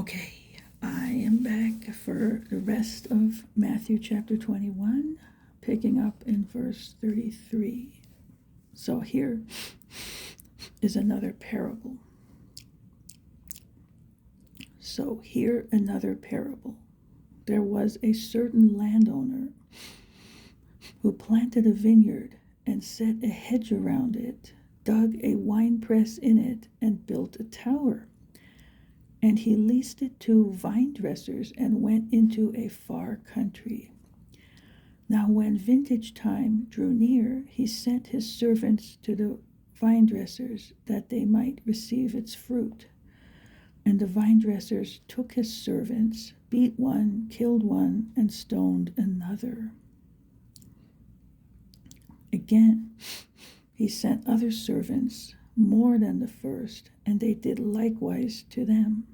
Okay, I am back for the rest of Matthew chapter 21, picking up in verse 33. So here is another parable. There was a certain landowner who planted a vineyard and set a hedge around it, dug a winepress in it, and built a tower. And he leased it to vine dressers and went into a far country. Now when vintage time drew near, he sent his servants to the vine dressers that they might receive its fruit. And the vine dressers took his servants, beat one, killed one, and stoned another. Again, he sent other servants, more than the first, and they did likewise to them.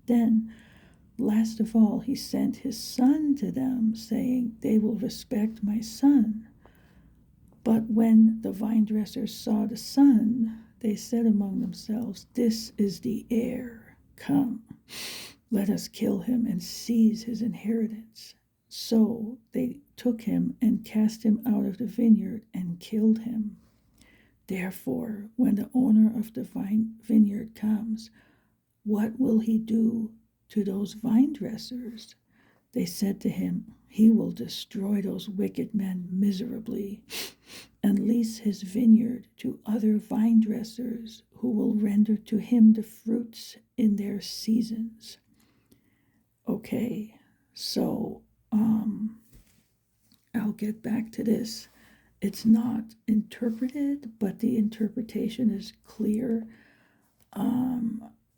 Then, last of all, he sent his son to them, saying, "They will respect my son." But when the vine dressers saw the son, they said among themselves, "This is the heir. Come, let us kill him and seize his inheritance." So they took him and cast him out of the vineyard and killed him. Therefore, when the owner of the vineyard comes, what will he do to those vine dressers? They said to him, "He will destroy those wicked men miserably and lease his vineyard to other vine dressers who will render to him the fruits in their seasons." Okay, so I'll get back to this. It's not interpreted, but the interpretation is clear.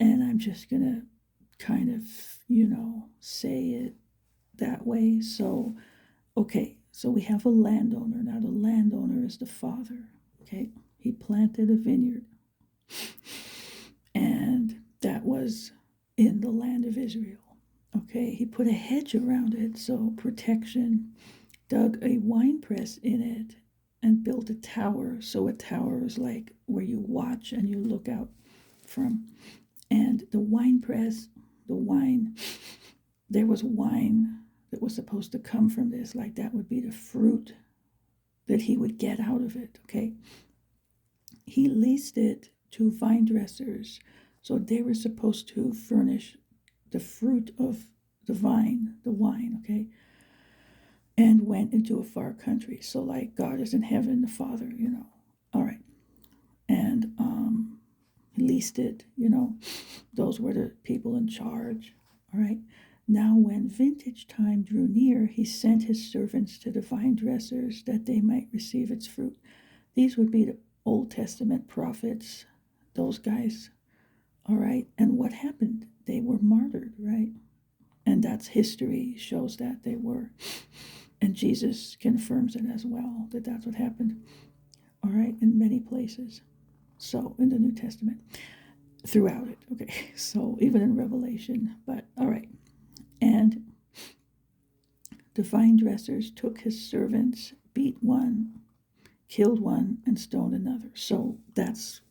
And I'm just going to kind of, say it that way. So, okay, so we have a landowner. Now, the landowner is the father, okay? He planted a vineyard, and that was in the land of Israel, okay? He put a hedge around it, so protection, dug a winepress in it, and built a tower. So a tower is like where you watch and you look out from. And the winepress, there was wine that was supposed to come from this, like that would be the fruit that he would get out of it, okay? He leased it to vine dressers, so they were supposed to furnish the fruit of the wine, okay? And went into a far country. So like God is in heaven, the Father, all right. And leased it, those were the people in charge, all right. Now when vintage time drew near, he sent his servants to the vine dressers that they might receive its fruit. These would be the Old Testament prophets, those guys, all right. And what happened? They were martyred, right? And that's history shows that they were. And Jesus confirms it as well, that that's what happened, all right, in many places. So in the New Testament, throughout it, okay, so even in Revelation, but all right. And the vine dressers took his servants, beat one, killed one, and stoned another. So that's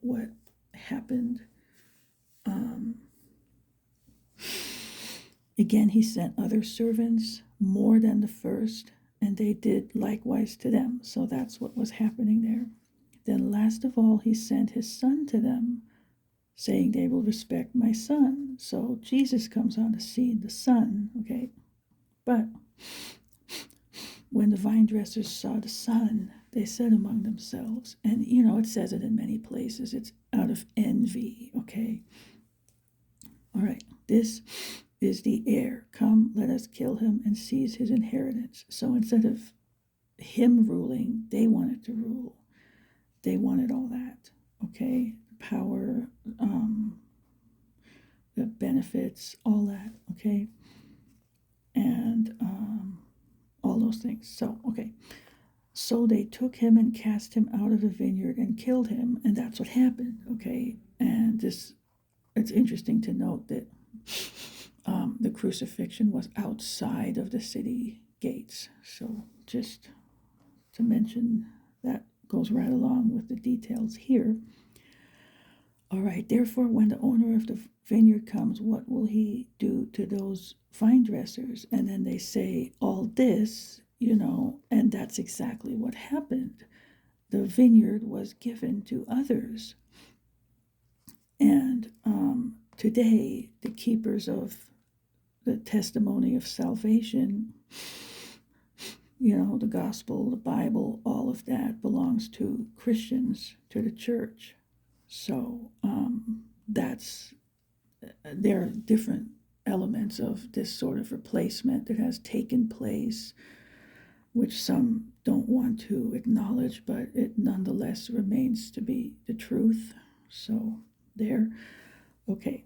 what happened. Again, he sent other servants, more than the first, and they did likewise to them. So that's what was happening there. Then last of all, he sent his son to them, saying, "They will respect my son." So Jesus comes on the scene, the son, okay? But when the vine dressers saw the son, they said among themselves, and it says it in many places, it's out of envy, okay? All right, this is the heir. Come, let us kill him and seize his inheritance. So instead of him ruling, they wanted to rule. They wanted all that, okay? Power, the benefits, all that, okay? And all those things. So, okay. So they took him and cast him out of the vineyard and killed him, and that's what happened, okay? And it's interesting to note that the crucifixion was outside of the city gates. So just to mention that goes right along with the details here. All right, therefore, when the owner of the vineyard comes, what will he do to those vine dressers? And then they say all this, and that's exactly what happened. The vineyard was given to others. And today, the keepers of the testimony of salvation, the gospel, the Bible, all of that belongs to Christians, to the church. So there are different elements of this sort of replacement that has taken place, which some don't want to acknowledge, but it nonetheless remains to be the truth. So there, okay.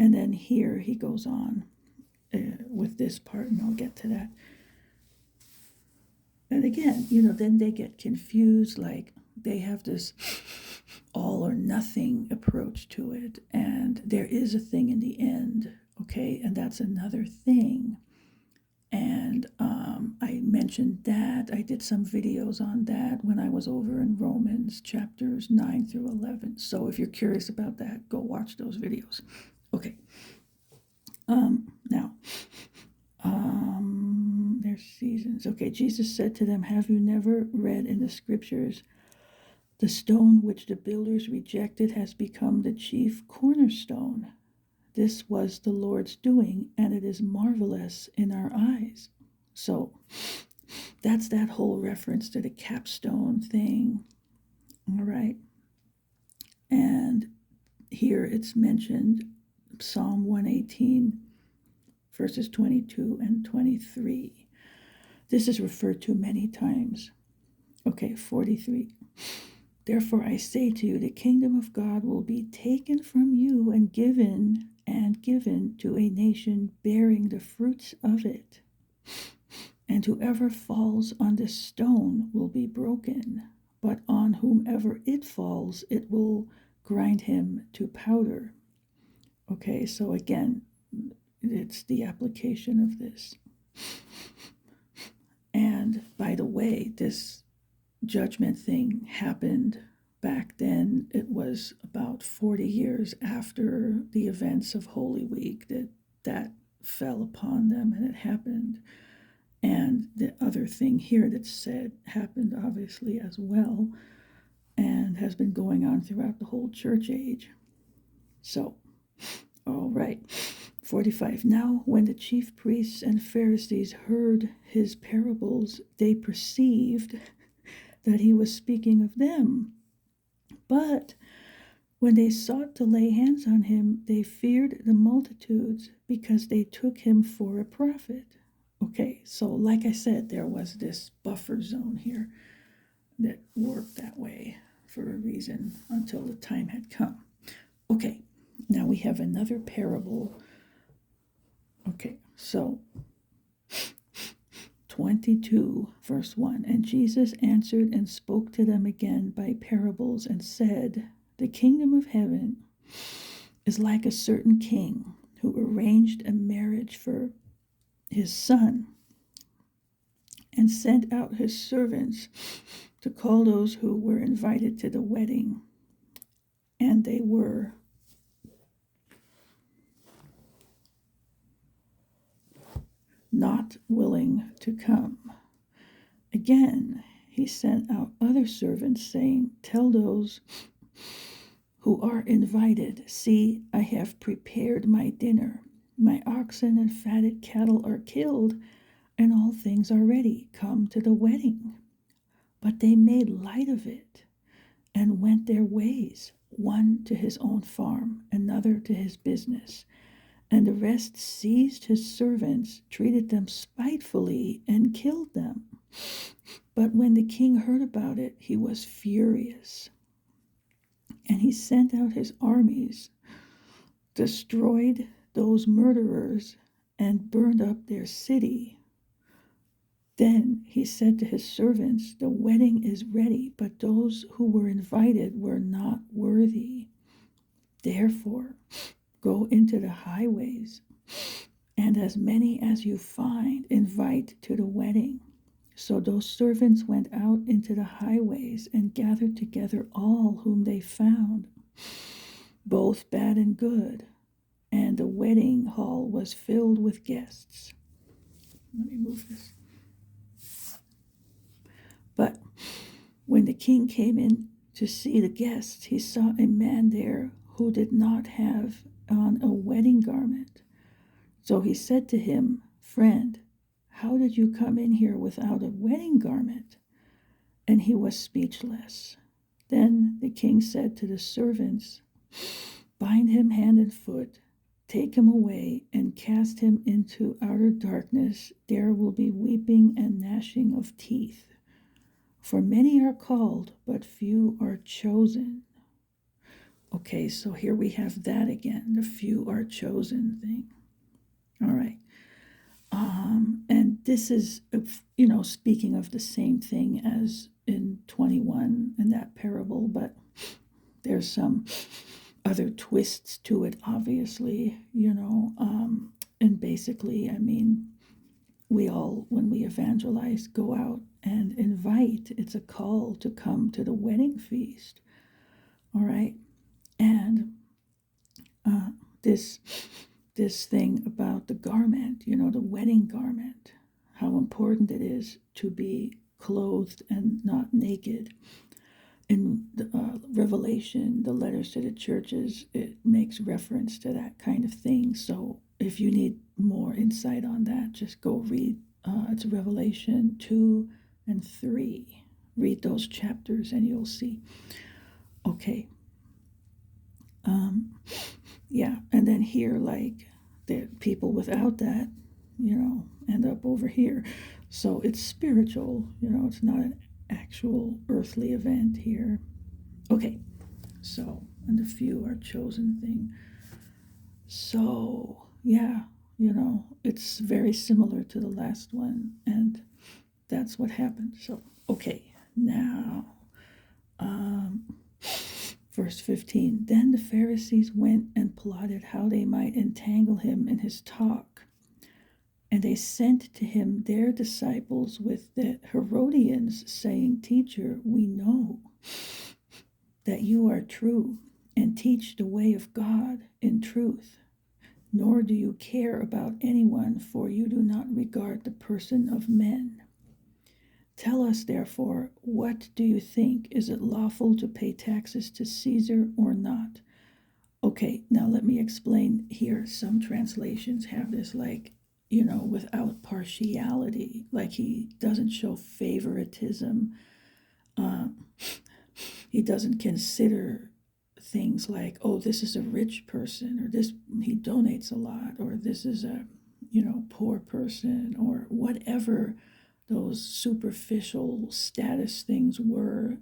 And then here he goes on with this part, and I'll get to that. And again, then they get confused, like they have this all or nothing approach to it, and there is a thing in the end, okay, and that's another thing. And I mentioned that. I did some videos on that when I was over in Romans chapters 9 through 11. So if you're curious about that, go watch those videos. Okay. Now, there's seasons. Okay, Jesus said to them, have you never read in the scriptures, the stone which the builders rejected has become the chief cornerstone. This was the Lord's doing, and it is marvelous in our eyes. So that's that whole reference to the capstone thing. All right. And here it's mentioned, Psalm 118, verses 22 and 23. This is referred to many times. Okay, 43. Therefore I say to you, the kingdom of God will be taken from you and given to a nation bearing the fruits of it. And whoever falls on this stone will be broken, but on whomever it falls, it will grind him to powder. Okay, so again, it's the application of this. And by the way, this judgment thing happened back then. It was about 40 years after the events of Holy Week that fell upon them, and it happened. And the other thing here that's said happened obviously as well, and has been going on throughout the whole church age. So, all right. 45. Now, when the chief priests and Pharisees heard his parables, they perceived that he was speaking of them. But when they sought to lay hands on him, they feared the multitudes because they took him for a prophet. Okay, so like I said, there was this buffer zone here that worked that way for a reason until the time had come. Okay, now we have another parable. Okay, so 22, verse 1. And Jesus answered and spoke to them again by parables and said, the kingdom of heaven is like a certain king who arranged a marriage for his son and sent out his servants to call those who were invited to the wedding. And they were not willing to come. Again, he sent out other servants, saying, tell those who are invited, see, I have prepared my dinner. My oxen and fatted cattle are killed, and all things are ready. Come to the wedding. But they made light of it and went their ways, one to his own farm, another to his business. And the rest seized his servants, treated them spitefully, and killed them. But when the king heard about it, he was furious. And he sent out his armies, destroyed those murderers, and burned up their city. Then he said to his servants, the wedding is ready, but those who were invited were not worthy. Therefore, go into the highways, and as many as you find, invite to the wedding. So those servants went out into the highways and gathered together all whom they found, both bad and good, and the wedding hall was filled with guests. Let me move this. But when the king came in to see the guests, he saw a man there who did not have on a wedding garment. So he said to him, "Friend, how did you come in here without a wedding garment?" And he was speechless. Then the king said to the servants, "Bind him hand and foot, take him away, and cast him into outer darkness. There will be weeping and gnashing of teeth. For many are called, but few are chosen." Okay, so here we have that again, the few are chosen thing. All right. And this is, speaking of the same thing as in 21 in that parable, but there's some other twists to it, obviously, and basically, we all, when we evangelize, go out and invite. It's a call to come to the wedding feast. All right. And this thing about the garment, the wedding garment, how important it is to be clothed and not naked. In the Revelation, the letters to the churches, it makes reference to that kind of thing. So if you need more insight on that, just go read. It's Revelation 2 and 3. Read those chapters and you'll see. Okay. Yeah, and then here, like, the people without that, end up over here. So it's spiritual, it's not an actual earthly event here. Okay, so, and the few are chosen thing. So, yeah, it's very similar to the last one, and that's what happened. So, okay, now, verse 15, then the Pharisees went and plotted how they might entangle him in his talk. And they sent to him their disciples with the Herodians, saying, "Teacher, we know that you are true and teach the way of God in truth, nor do you care about anyone, for you do not regard the person of men. Tell us, therefore, what do you think? Is it lawful to pay taxes to Caesar or not?" Okay, now let me explain here. Some translations have this like, without partiality, like he doesn't show favoritism. He doesn't consider things like, oh, this is a rich person, or this, he donates a lot, or this is a, poor person, or whatever those superficial status things were,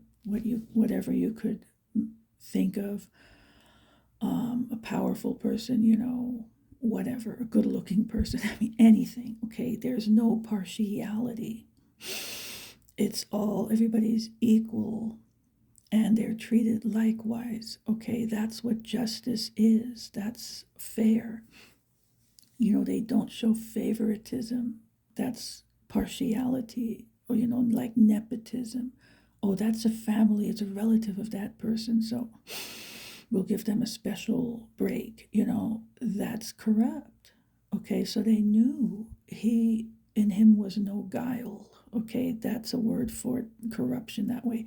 whatever you could think of, a powerful person, whatever, a good-looking person, anything, okay? There's no partiality. It's all, everybody's equal, and they're treated likewise, okay? That's what justice is. That's fair. They don't show favoritism. That's partiality, or, like nepotism. Oh, that's a family, it's a relative of that person, so we'll give them a special break. That's corrupt. Okay, so they knew in him was no guile. Okay, that's a word for corruption that way.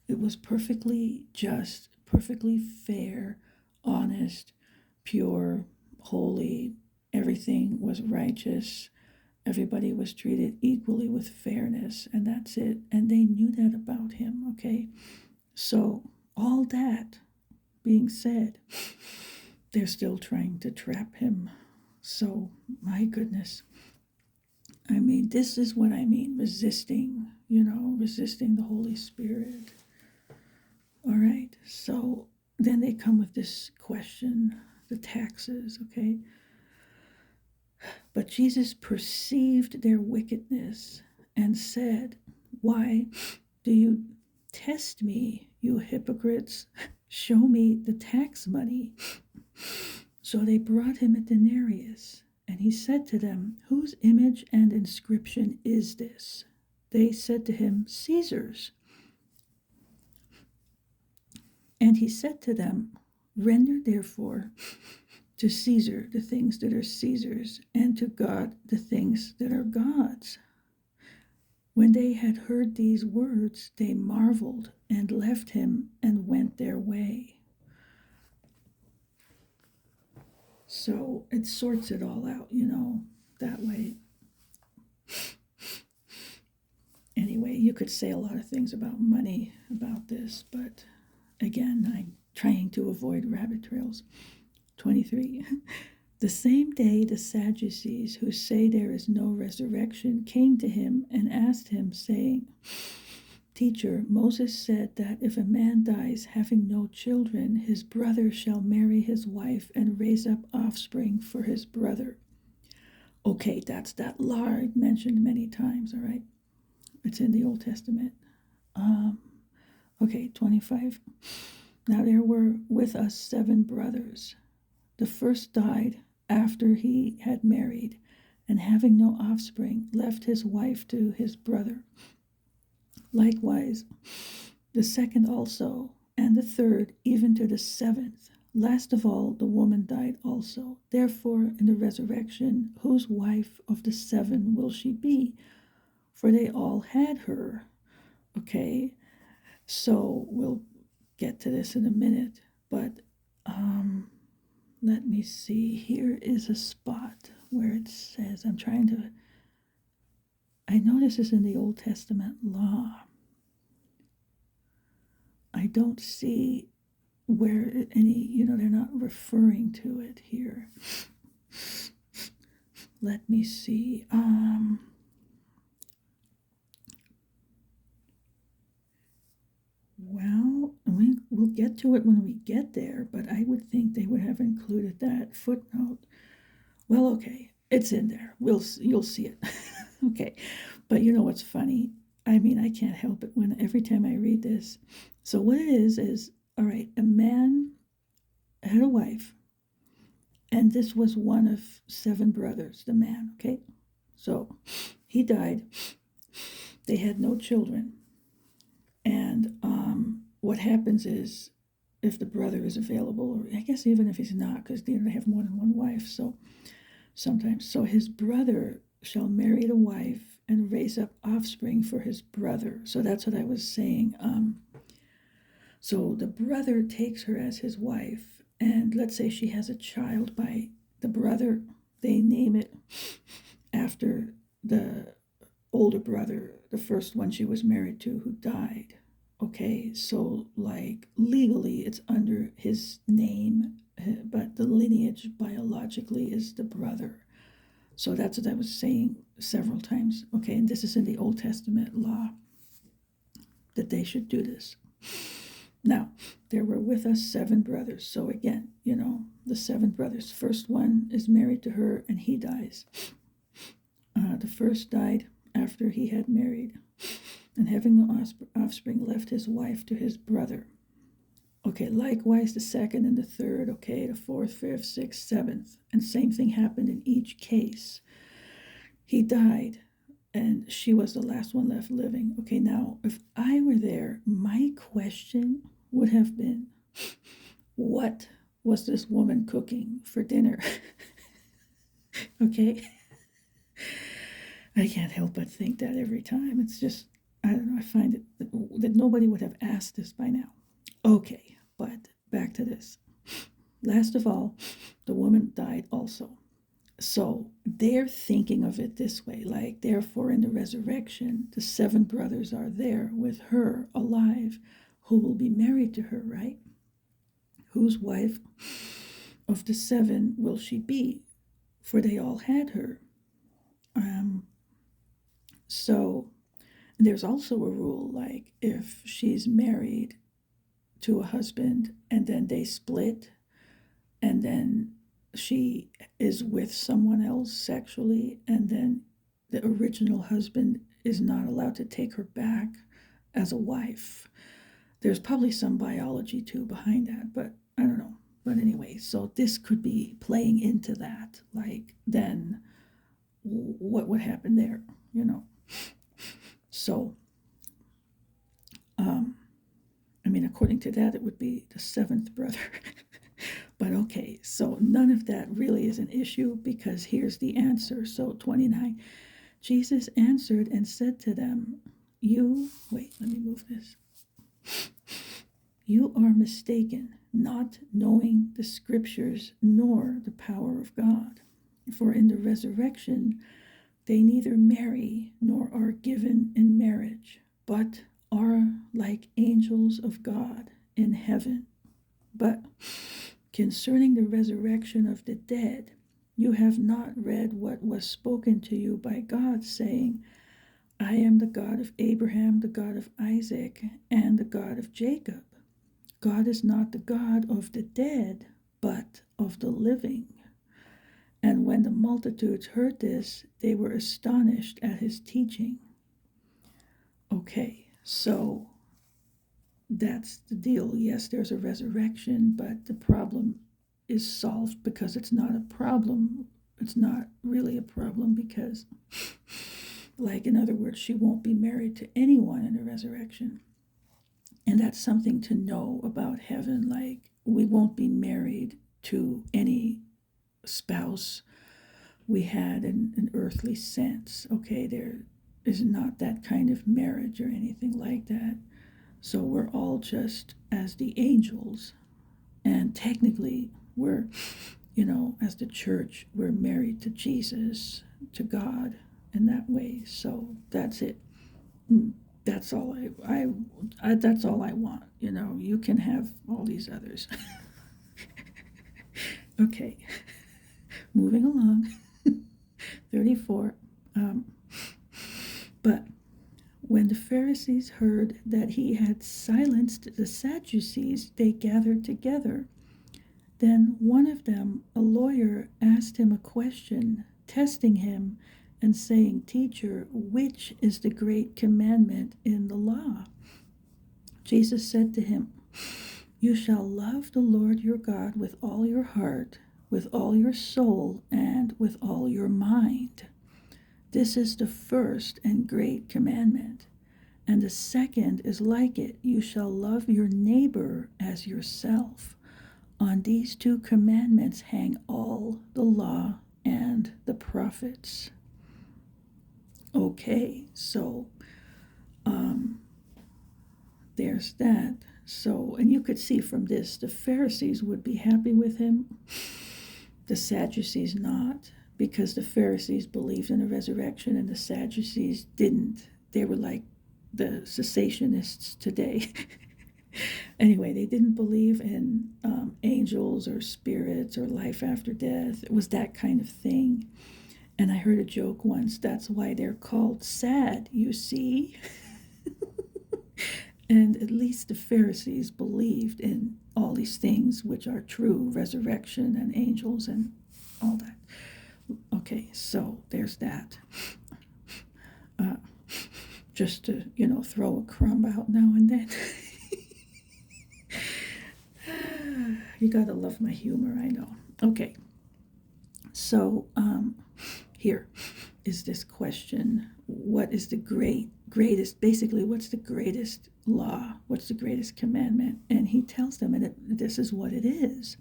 It was perfectly just, perfectly fair, honest, pure, holy. Everything was righteous. Everybody was treated equally with fairness, and that's it. And they knew that about him, okay? So all that being said, they're still trying to trap him. So, my goodness. This is what I mean, resisting, resisting the Holy Spirit. All right, so then they come with this question, the taxes, okay? But Jesus perceived their wickedness and said, "Why do you test me, you hypocrites? Show me the tax money." So they brought him a denarius, and he said to them, "Whose image and inscription is this?" They said to him, "Caesar's." And he said to them, Render therefore to Caesar the things that are Caesar's, and to God the things that are God's. When they had heard these words, they marveled and left him and went their way. So it sorts it all out, that way. Anyway, you could say a lot of things about money about this, but again, I'm trying to avoid rabbit trails. 23. The same day the Sadducees, who say there is no resurrection, came to him and asked him, saying, Teacher, Moses said that if a man dies having no children, his brother shall marry his wife and raise up offspring for his brother. Okay, that's that law I mentioned many times, all right? It's in the Old Testament. Okay, 25. Now there were with us 7 brothers. The first died after he had married, and having no offspring, left his wife to his brother. Likewise, the second also, and the third, even to the 7th. Last of all, the woman died also. Therefore, in the resurrection, whose wife of the 7 will she be? For they all had her. Okay, so we'll get to this in a minute, but let me see. Here is a spot where it says, I know this is in the Old Testament law. I don't see where any, they're not referring to it here. Let me see. Well, we'll get to it when we get there, but I would think they would have included that footnote. Well, okay, it's in there. You'll see it. Okay, but you know what's funny? I mean, I can't help it every time I read this. So what it is, all right, a man had a wife, and this was one of 7 brothers, the man, okay? So he died. They had no children. And what happens is, if the brother is available, or I guess even if he's not, because they have more than one wife, so sometimes. So his brother shall marry the wife and raise up offspring for his brother. So that's what I was saying. So the brother takes her as his wife, and let's say she has a child by the brother. They name it after the older brother, the first one she was married to, who died. Okay, so like legally it's under his name, but the lineage biologically is the brother. So that's what I was saying several times. Okay, and this is in the Old Testament law, that they should do this. Now, there were with us 7 brothers. So again, the 7 brothers. First one is married to her and he dies. The first died after he had married, and having no offspring, left his wife to his brother. Okay, likewise the second and the third, okay, the 4th, 5th, 6th, 7th, and same thing happened in each case. He died, and she was the last one left living. Okay, now, if I were there, my question would have been, what was this woman cooking for dinner? Okay? I can't help but think that every time. It's just, I don't know, I find it that nobody would have asked this by now. Okay, but back to this. Last of all, the woman died also. So they're thinking of it this way, like, therefore in the resurrection, the 7 brothers are there with her alive, who will be married to her, right? Whose wife of the 7 will she be? For they all had her. So there's also a rule, like if she's married to a husband and then they split, and then she is with someone else sexually, and then the original husband is not allowed to take her back as a wife. There's probably some biology too behind that, but I don't know. But anyway, so this could be playing into that, like, then what would happen there, So, I mean, according to that, it would be the 7th brother. But okay, so none of that really is an issue, because here's the answer. So 29, Jesus answered and said to them, wait, let me move this. You are mistaken, not knowing the scriptures nor the power of God. For in the resurrection they neither marry nor are given in marriage, but are like angels of God in heaven. But concerning the resurrection of the dead, you have not read what was spoken to you by God, saying, I am the God of Abraham, the God of Isaac, and the God of Jacob. God is not the God of the dead, but of the living. And when the multitudes heard this, they were astonished at his teaching. Okay, so that's the deal. Yes, there's a resurrection, but the problem is solved because it's not a problem. It's not really a problem because, like, in other words, she won't be married to anyone in the resurrection. And that's something to know about heaven. Like, we won't be married to any spouse we had in an earthly sense. Okay, there is not that kind of marriage or anything like that. So we're all just as the angels. And technically, we're, as the church, we're married to Jesus, to God, in that way. So that's it. That's all that's all I want. You can have all these others. Okay, moving along. 34. But when the Pharisees heard that he had silenced the Sadducees, they gathered together. Then one of them, a lawyer, asked him a question, testing him and saying, Teacher, which is the great commandment in the law? Jesus said to him, You shall love the Lord your God with all your heart, with all your soul, and with all your mind. This is the first and great commandment. And the second is like it. You shall love your neighbor as yourself. On these two commandments hang all the law and the prophets. Okay, so there's that. So, and you could see from this, the Pharisees would be happy with him, the Sadducees not, because the Pharisees believed in the resurrection and the Sadducees didn't. They were like the cessationists today. Anyway, they didn't believe in angels or spirits or life after death. It was that kind of thing. And I heard a joke once, that's why they're called sad, you see? And at least the Pharisees believed in all these things which are true, resurrection and angels and all that. Okay, so there's that. Just to, throw a crumb out now and then. You gotta love my humor, I know. Okay, so here is this question. What is the greatest, basically, what's the greatest law? What's the greatest commandment? And he tells them, and this is what it is.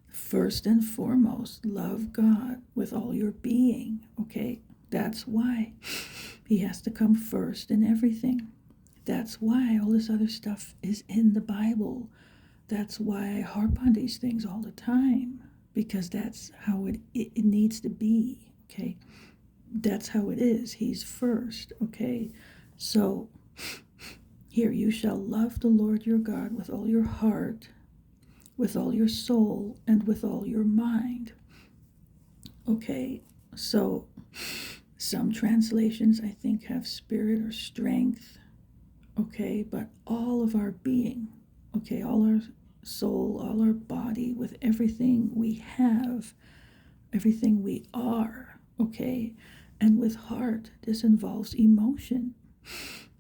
First and foremost, love God with all your being, okay? That's why he has to come first in everything. That's why all this other stuff is in the Bible. That's why I harp on these things all the time, because that's how it needs to be, okay? That's how it is. He's first, okay? So here, you shall love the Lord your God with all your heart, with all your soul, and with all your mind. Okay, so some translations, I think, have spirit or strength, okay? But all of our being, okay, all our soul, all our body, with everything we have, everything we are, okay? And with heart, this involves emotion.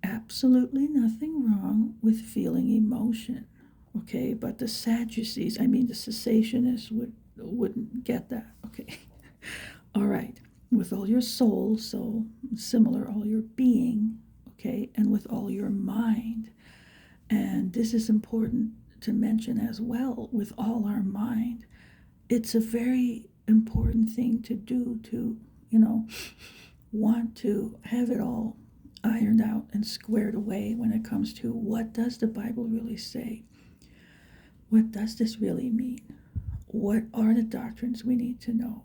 Absolutely nothing wrong with feeling emotion, okay? But the Sadducees, the cessationists wouldn't get that, okay? All right, with all your soul, so similar, all your being, okay? And with all your mind. And this is important to mention as well, with all our mind. it's a very important thing to do to, want to have it all ironed out and squared away when it comes to what does the Bible really say? What does this really mean? What are the doctrines we need to know?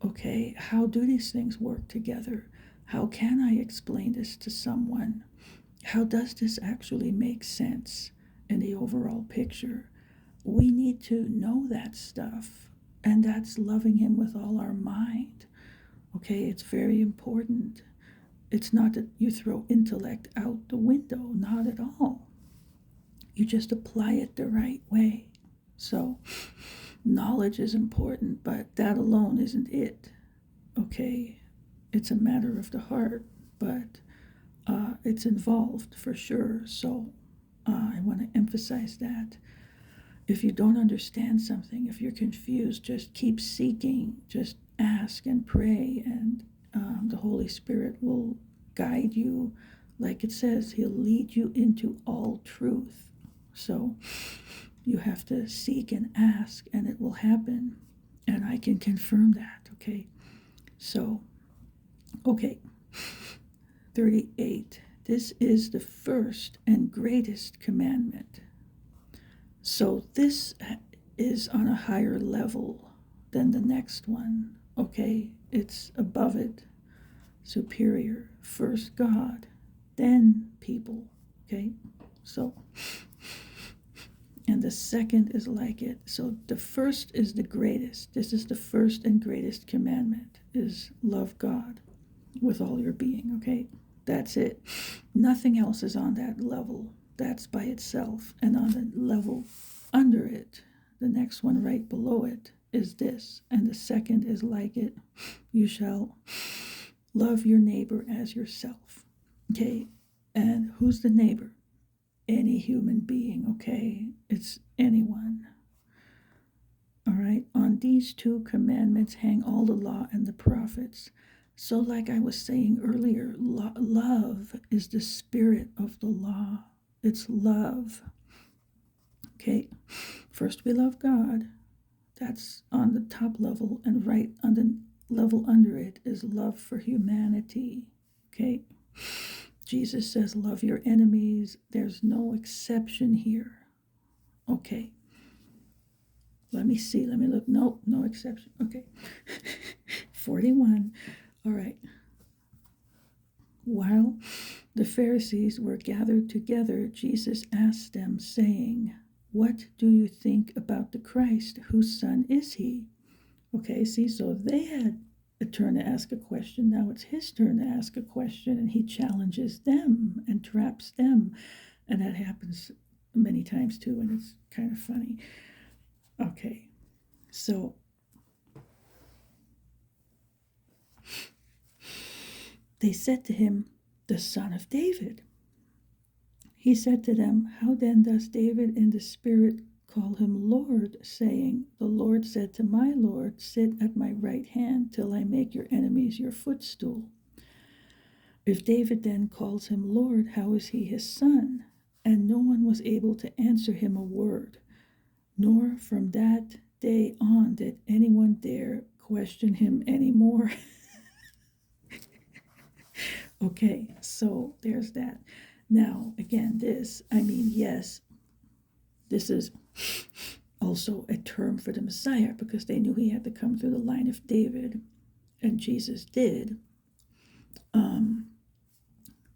Okay, how do these things work together? How can I explain this to someone? How does this actually make sense in the overall picture? We need to know that stuff, and that's loving Him with all our mind. Okay, it's very important. It's not that you throw intellect out the window, not at all. You just apply it the right way. So, knowledge is important, but that alone isn't it. Okay, it's a matter of the heart, but it's involved for sure. So, I want to emphasize that. If you don't understand something, if you're confused, just keep seeking, just ask and pray, and the Holy Spirit will guide you. Like it says, He'll lead you into all truth. So you have to seek and ask, and it will happen. And I can confirm that, okay? So, okay, 38. This is the first and greatest commandment. So this is on a higher level than the next one, okay? It's above it, superior. First God, then people, okay? So, and the second is like it. So the first is the greatest. This is the first and greatest commandment, is love God with all your being, okay? That's it. Nothing else is on that level. That's by itself. And on the level under it, the next one right below it is this. And the second is like it. You shall love your neighbor as yourself. Okay? And who's the neighbor? Any human being, okay? It's anyone. All right? On these two commandments hang all the law and the prophets. So, like I was saying earlier, love is the spirit of the law. It's love. Okay? First, we love God. That's on the top level, and right on the level under it is love for humanity. Okay? Jesus says, love your enemies. There's no exception here. Okay. Let me see. Let me look. Nope, no exception. Okay. 41. All right. While the Pharisees were gathered together, Jesus asked them, saying, what do you think about the Christ? Whose son is he? Okay, see, so they had a turn to ask a question. Now it's his turn to ask a question, and he challenges them and traps them. And that happens many times too, and it's kind of funny. Okay, so they said to him, the son of David. He said to them, how then does David in the Spirit call him Lord, saying, the Lord said to my Lord, sit at my right hand till I make your enemies your footstool. If David then calls him Lord, how is he his son? And no one was able to answer him a word, nor from that day on did anyone dare question him anymore. Okay, so there's that. Now, again, yes, this is also a term for the Messiah, because they knew he had to come through the line of David, and Jesus did.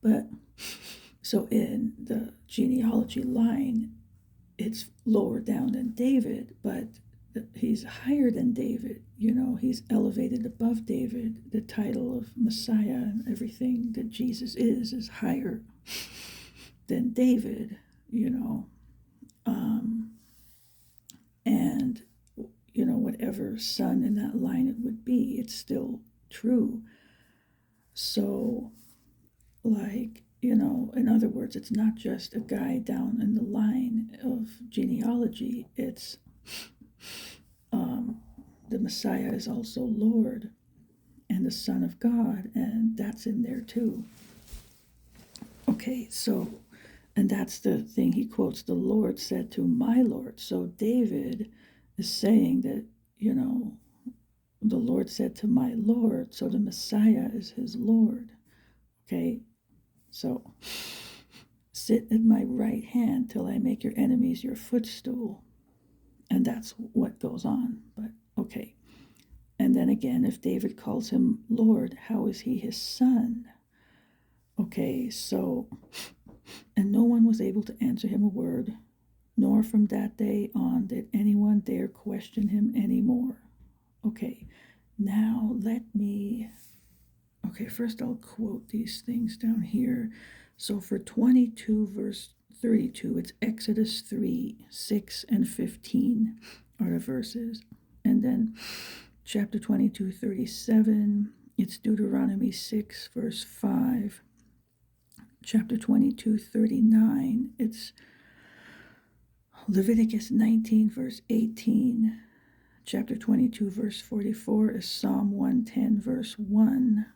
But so in the genealogy line, it's lower down than David, but he's higher than David. He's elevated above David. The title of Messiah and everything that Jesus is higher than David, and whatever son in that line it would be, it's still true. So, in other words, it's not just a guy down in the line of genealogy. It's the Messiah is also Lord and the Son of God, and that's in there too. Okay, so, and that's the thing he quotes, the Lord said to my Lord. So David is saying that, you know, the Lord said to my Lord, so the Messiah is his Lord. Okay, so sit at my right hand till I make your enemies your footstool. And that's what goes on. But okay. And then again, if David calls him Lord, how is he his son? Okay, so, and no one was able to answer him a word, nor from that day on did anyone dare question him anymore. Okay, now first I'll quote these things down here. So for 22 verse 32, it's Exodus 3, 6 and 15 are the verses. And then chapter 22, 37, it's Deuteronomy 6, verse 5. Chapter 22, 39, it's Leviticus 19, verse 18. Chapter 22, verse 44 is Psalm 110, verse 1.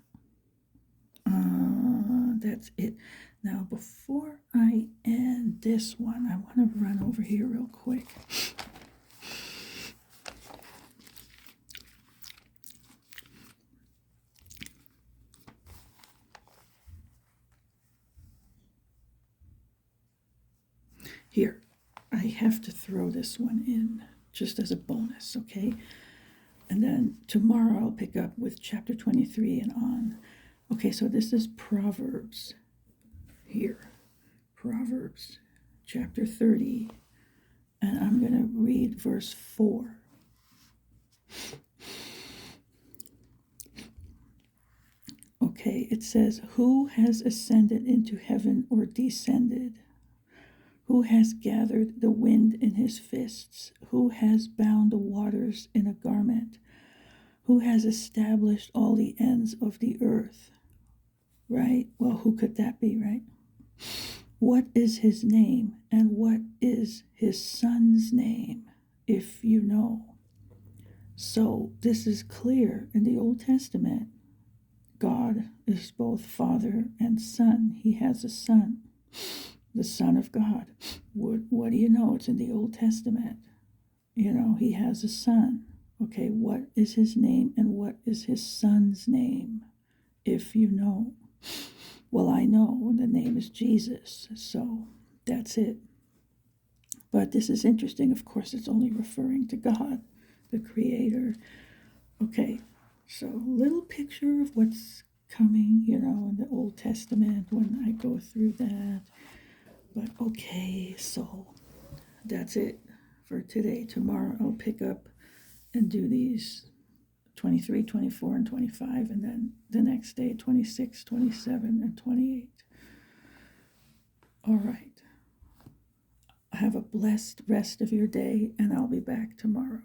That's it. Now, before I end this one, I want to run over here real quick. Here, I have to throw this one in just as a bonus, okay? And then tomorrow I'll pick up with chapter 23 and on. Okay, so this is Proverbs here. Proverbs chapter 30. And I'm going to read verse 4. Okay, it says, who has ascended into heaven or descended? Who has gathered the wind in his fists? Who has bound the waters in a garment? Who has established all the ends of the earth? Right? Well, who could that be, right? What is his name, and what is his son's name, if you know? So this is clear in the Old Testament. God is both Father and Son. He has a son, the Son of God. What do you know? It's in the Old Testament. You know, he has a son. Okay, what is his name and what is his son's name, if you know? Well, I know, and the name is Jesus, so that's it. But this is interesting. Of course, it's only referring to God, the Creator. Okay, so little picture of what's coming, you know, in the Old Testament when I go through that. But okay, so that's it for today. Tomorrow I'll pick up and do these 23, 24, and 25, and then the next day 26, 27, and 28. All right. Have a blessed rest of your day, and I'll be back tomorrow.